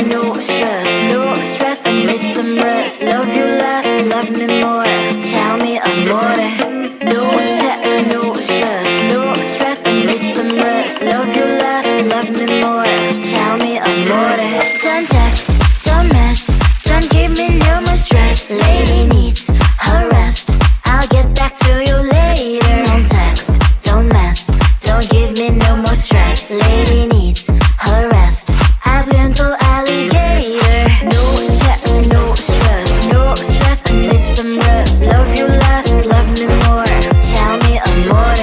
no stress, no stress, I need some rest. Love you less, love me more. Tell me amore. No text, no stress, no stress, I need some rest. Love you less, love me more. Tell me amore. Don't text, don't mess, don't give me no more stress. Lady needs her rest. I'll get back to you later. Don't text, don't mess, don't give me no more stress. Lady needs her rest. I've been to alligator. No text, no stress, no stress, I need some rest. Love you less, love me more. Tell me amore.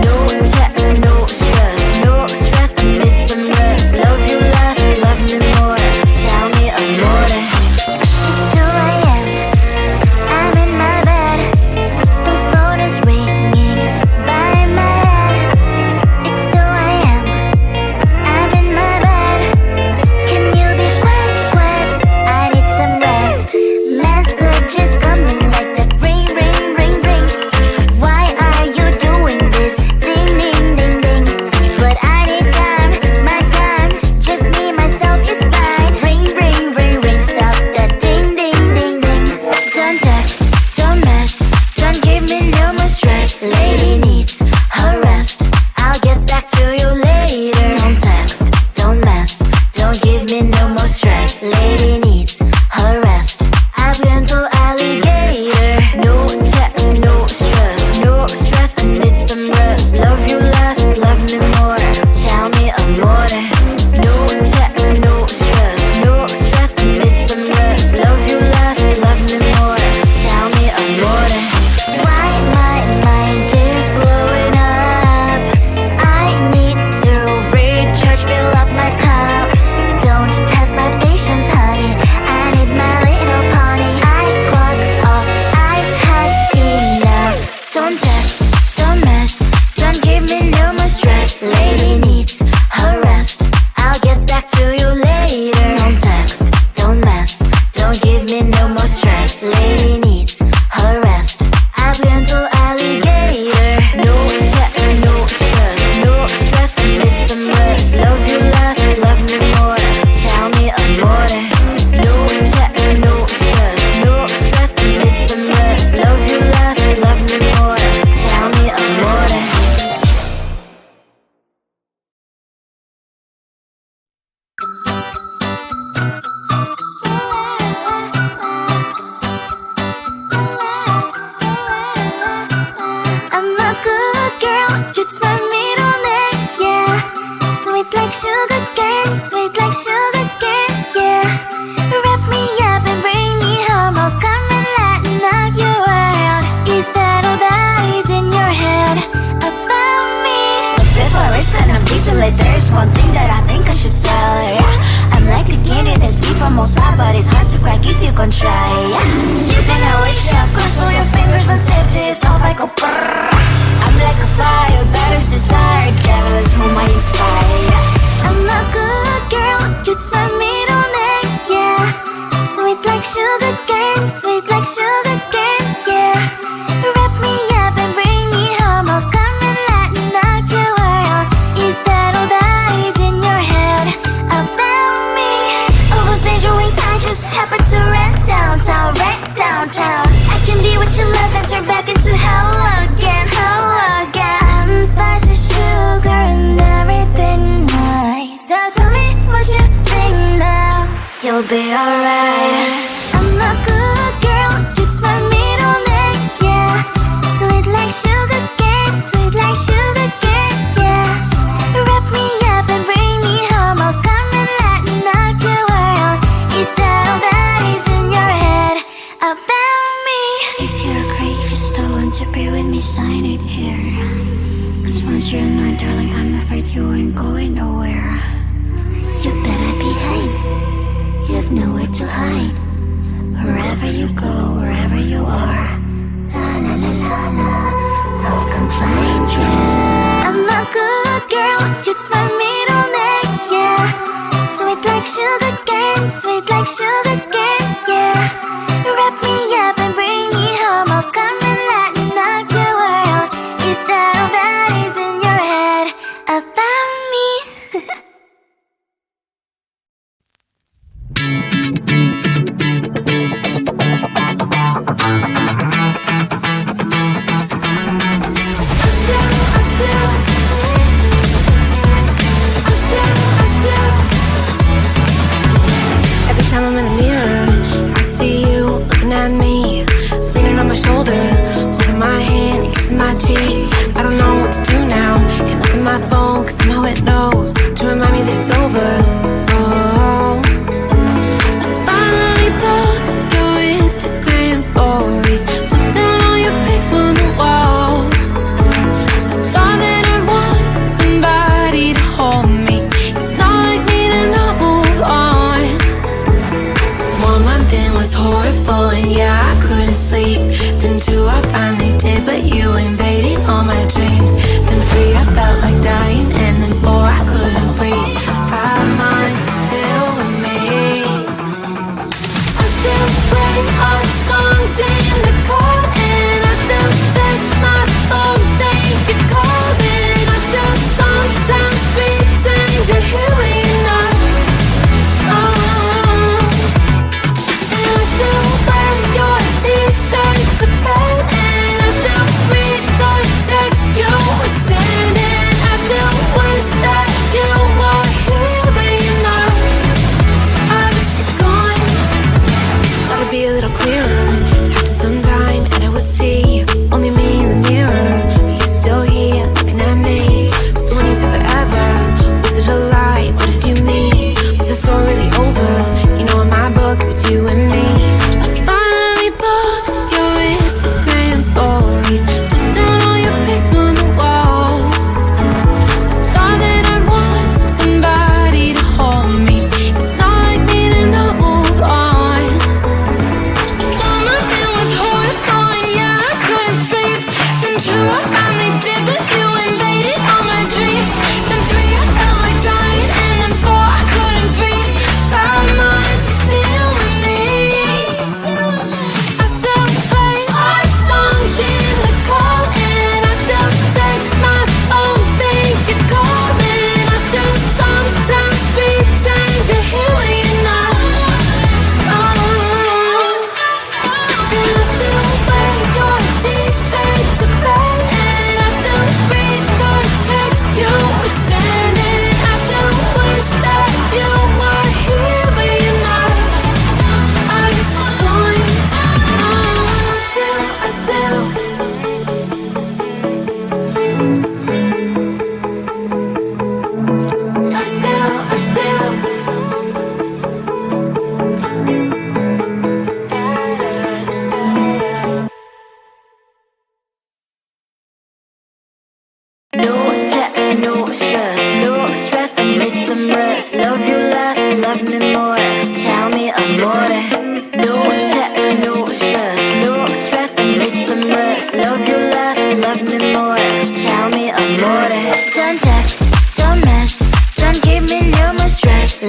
No text, no stress, no stress, I need some rest. Love you less, love me more. Tell me amore. It's 2 a.m. I'm in my bed. The phone is ringing by my head. It's 2 a.m. I'm in my bed. Can you be quiet? I need some rest. Messages coming like that ring, ring, ring, ring. Why are you doing this? Ding, ding, ding, ding. But I need time, my time. Just me, myself is fine. Ring, ring, ring, ring. Stop that ding, ding, ding, ding. Don't text, don't mess, don't give me no more stress. Lady needs her rest. I'll get back to you later. Don't text, don't mess, don't give me no more stress. Lady needs her rest. I've been to alligator. No text, no stress, no stress, I need some rest. Love you less, love me more. Tell me amore. No text, no stress, no stress, I need some rest. Love you less, love me more. Tell me amore. Why my mind is blowing up? I need to recharge, fill up my cup. Don't test my patience, honey. I need my little pony. I clock off, I've had enough. Don't text, don't mess, don't give me no more stress. Lady needs her rest. I'll get back to you later. Don't text, don't mess, don't give me no more stress. Lady needs her rest. I've been to alligator. No text, no stress, no stress, I need some rest. Love you less, love me more. Tell me amore. No text, no stress, no stress, I need some rest. Love you less, love me more. Tell me amore. I'm a good girl, it's my middle name, yeah. Sweet like sugar cane, sweet like sugar cane, yeah. Wrap me up and bring me home, I'll come and lighten up your world. Is that all that is in your head about me? But before it's gonna be too late, there's one thing that I think I should tell her, yeah. I'm like a candy that's deep from outside, but it's hard to crack if you can try, yeah. You think I wish I've crossed all your fingers when safety is off, I go brrrr. I'm like a fire, batter's desire, devil is whom I inspire, yeah. I'm a good girl, it's my middle name, yeah. Sweet like sugar cane, sweet like sugar cane, yeah. Wrap me up and bring me home, I'll come and lighten up your world. Is that all that is in your head about me? Oh, those angel wings I just happen to rent downtown, rent downtown. I can be what you love and turn back into hell again, hell again. I'm spicy sugar and everything nice. So tell me what you think now. You'll be alright. I'm a good girl, it's my middle name, yeah. Sweet like sugar cane, sweet like sugar cane, yeah. Wrap me up and bring me home, I'll come and lighten up your world. Is that all that is in your head about me? If you're great, if you still want to be with me, sign it here. Cause once you're not, darling, I'm afraid you ain't going nowhere. You better behave, you have nowhere to hide. Wherever you go, wherever you are, la la la la la, I'll come find you. I'm a good girl, it's my middle name, yeah. Sweet like sugar cane, sweet like sugar cane, yeah. Wrap me up and bring me home, I'll come and lighten up your world. Is that all that is in your head about me?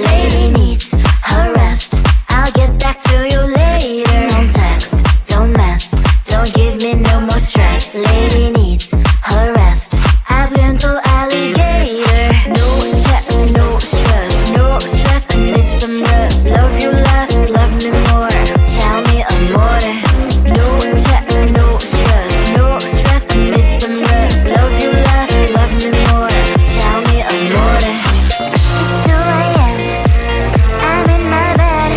lady needs her rest. I'll get back to you later. Don't text, don't mess, don't give me no more stress. Lady needs her rest. I've been to alligator. No text, no stress, no stress. I need some rest. Love you last, love me more. Tell me amore. No text, no stress, no stress. I need some rest. Love you last, love me more. Tell me amore. It's 2 a.m. I'm in my bed.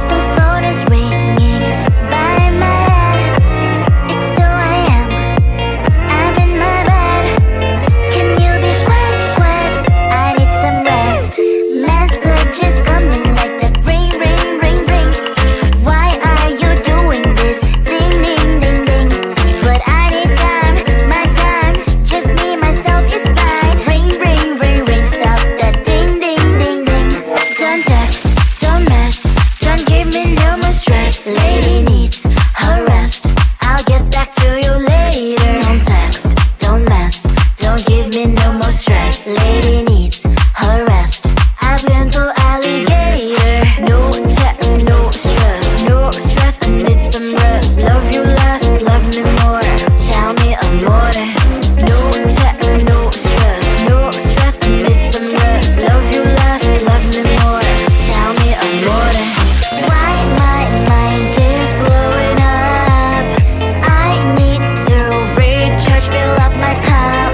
The phone is ringing by my head. It's 2 a.m. I'm in my bed. Can you be quiet? I need some rest. Messages coming like that ring, ring, ring, ring. Why are you doing this? Ding, ding, ding, ding. But I need time, my time. Just me, myself is fine. Ring, ring, ring, ring. Stop that ding, ding, ding, ding. Don't text, don't mess, don't give me no more stress. Lady needs her rest. I'll get back to you later. Don't text, don't mess, don't give me no more stress. Lady needs her rest. I've been to alligator. No text, no stress, no stress. I need some rest. Love you last, love me more. Tell me amore. No text, no stress, no stress. I need some rest. Love you last, love me more. Tell me amore. Why my mind is blowing up? I need to recharge, fill up my cup.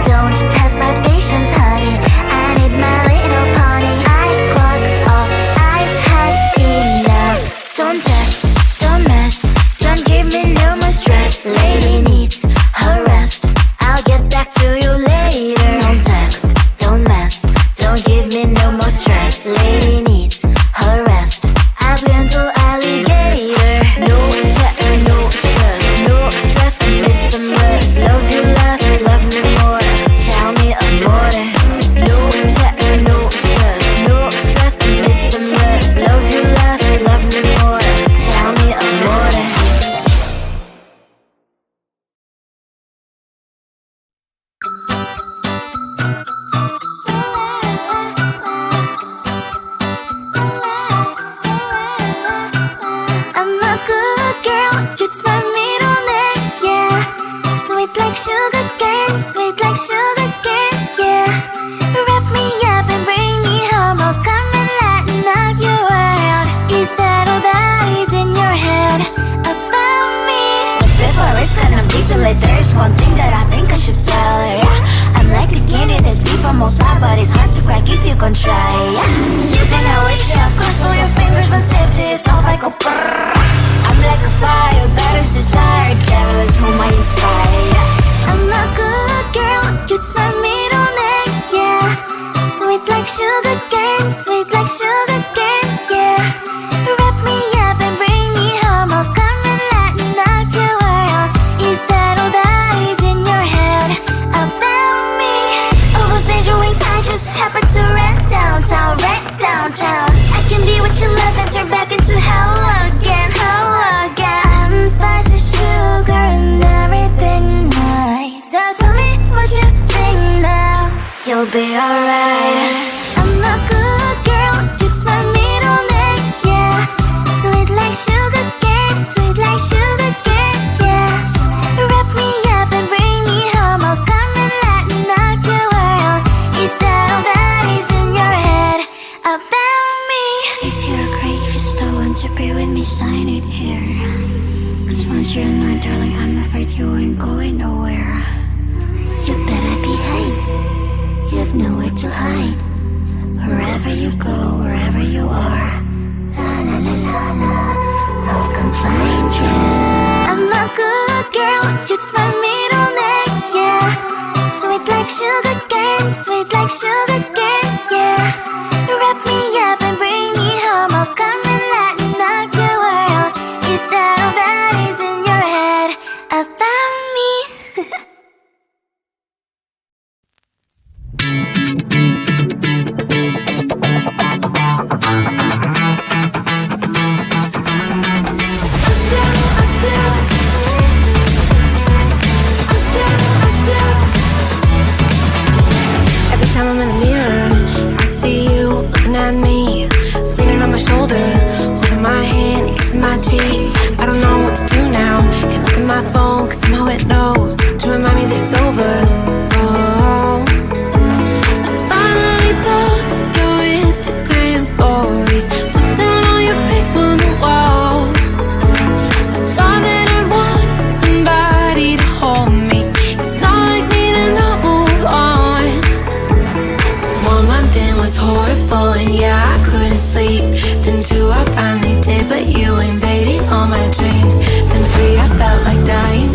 Don't test my patience, honey. I need my little pony. I clock off, I've had enough. Don't text, don't mess, don't give me no more stress. Lady needs her rest. I'll get back to you later. Don't text, don't mess, don't give me no more stress. Lady needs her rest. I've been to alligator. No text, no stress, no stress. I need some rest. Love you last, love me more. Tell me amore. No text, no stress, no stress. I need some rest. Love you last, love me more. Tell me amore. I'm a good girl, it's my middle name, yeah. Sweet like sugar cane, sweet like sugar cane, yeah. Wrap me up and bring me home, I'll come and lighten up your world. Is that all that is in your head about me? But before I start on detail, there's one thing that I think I should tell her, yeah. I'm like a candy that's deep from most high, but it's hard to crack if you can try, yeah. You can always shove, cross all your fingers when safety is off, I go brrrr. I'm like a fire, that is desire, devil is whom I inspire, yeah. I'm a good girl, it's my middle name, yeah. Sweet like sugar cane, sweet like sugar cane, yeah. Wrap me up and bring me home, I'll come and lighten up your world. Is that all that is in your head about me? Oh, those angel wings, I just happen to rent downtown, rent downtown. I can be what you love and turn back into hell again, hell again. I'm spicy sugar and everything nice. So tell me what you think now. You'll be alright. I'm a good girl, it's my middle name, yeah. Sweet like sugar cane, sweet like sugar cane, yeah. Wrap me up and bring me home, I'll come and lighten up your world. Is that all that is in your head about me? If you're great, if you still want to be with me, sign it here. Cause once you're in line, darling, I'm afraid you ain't going nowhere. You better behave, you have nowhere to hide. Wherever you go, wherever you are, la la la la la, I'll come find you. I'm a good girl, it's my middle name, yeah. Sweet like sugar cane, sweet like sugar cane, yeah. Wrap me up and bring me home, I'll come and lighten up your world. Is that all that is in your head about me? at me, leaning on my shoulder, holding my hand, kissing my cheek. I don't know what to do now. Can't look at my phone, cause somehow it knows to remind me that it's over. Oh, I finally blocked your Instagram stories, took down all your pics from the walls. I thought that I want somebody to hold me. It's not like me to not move on. 1 month in was horrible, and yeah, I couldn't sleep. Then 2, I finally did, but you invaded all my dreams. Then 3, I felt like dying,